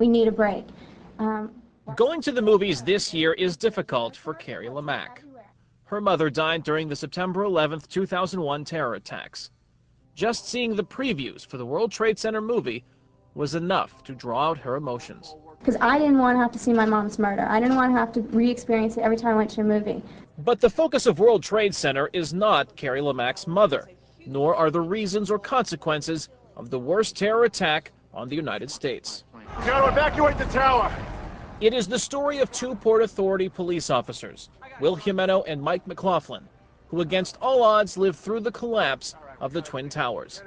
we need a break. Going to the movies this year is difficult for Carrie Lamack. Her mother died during the September 11, 2001 terror attacks. Just seeing the previews for the World Trade Center movie was enough to draw out her emotions. Because I didn't want to have to see my mom's murder. I didn't want to have to re-experience it every time I went to a movie. But the focus of World Trade Center is not Carrie Lamack's mother, nor are the reasons or consequences of the worst terror attack on the United States. You got to evacuate the tower. It is the story of two Port Authority police officers, Will Jimeno and Mike McLaughlin, who against all odds lived through the collapse of the Twin Towers.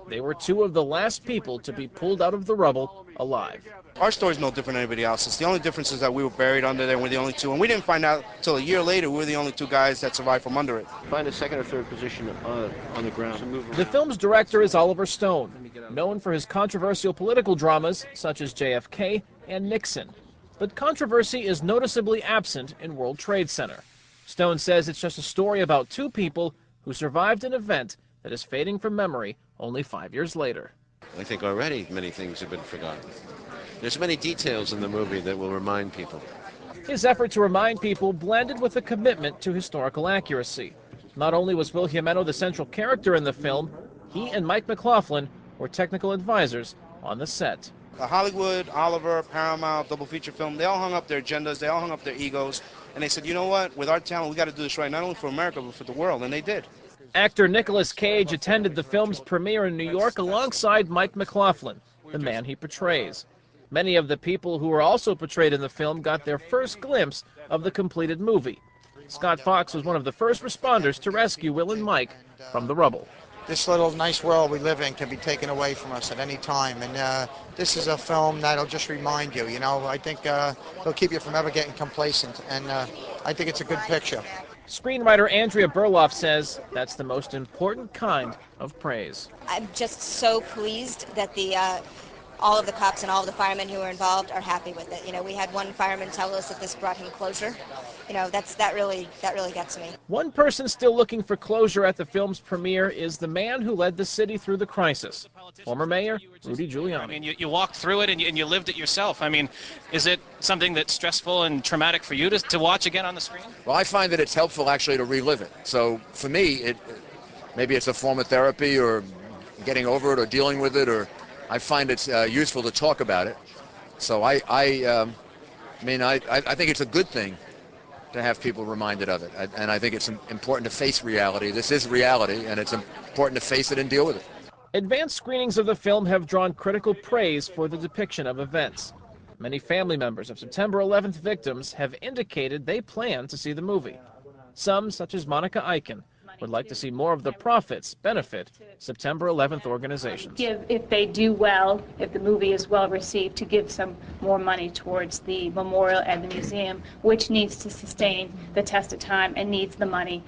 They were two of the last people to be pulled out of the rubble alive. Our story's no different than anybody else's. The only difference is that we were buried under there and we're the only two. And we didn't find out until a year later we were the only two guys that survived from under it. Find a second or third position on the ground. The film's director is Oliver Stone, known for his controversial political dramas such as JFK and Nixon. But controversy is noticeably absent in World Trade Center. Stone says it's just a story about two people who survived an event that is fading from memory only 5 years later. I think already many things have been forgotten. There's many details in the movie that will remind people. His effort to remind people blended with a commitment to historical accuracy. Not only was Will Jimeno the central character in the film, he and Mike McLaughlin were technical advisors on the set. Hollywood, Oliver, Paramount, Double Feature Film, they all hung up their agendas, they all hung up their egos, and they said, you know what, with our talent, we got to do this right, not only for America, but for the world, and they did. Actor Nicolas Cage attended the film's premiere in New York alongside Mike McLaughlin, the man he portrays. Many of the people who were also portrayed in the film got their first glimpse of the completed movie. Scott Fox was one of the first responders to rescue Will and Mike from the rubble. This little nice world we live in can be taken away from us at any time, and this is a film that'll just remind you, I think it'll keep you from ever getting complacent, and I think it's a good picture. Screenwriter Andrea Berloff says that's the most important kind of praise. I'm just so pleased that all of the cops and all of the firemen who were involved are happy with it. We had one fireman tell us that this brought him closure. That really gets me. One person still looking for closure at the film's premiere is the man who led the city through the crisis, former Mayor Rudy Giuliani. I mean, you walked through it and you lived it yourself. I mean, is it something that's stressful and traumatic for you to watch again on the screen? Well, I find that it's helpful actually to relive it. So for me, maybe it's a form of therapy or getting over it or dealing with it, or I find it's useful to talk about it. So I think it's a good thing to have people reminded of it. And I think it's important to face reality. This is reality, and it's important to face it and deal with it. Advanced screenings of the film have drawn critical praise for the depiction of events. Many family members of September 11th victims have indicated they plan to see the movie. Some, such as Monica Eichen, would like to see more of the profits benefit September 11th organizations. If they do well, if the movie is well received, to give some more money towards the memorial and the museum, which needs to sustain the test of time and needs the money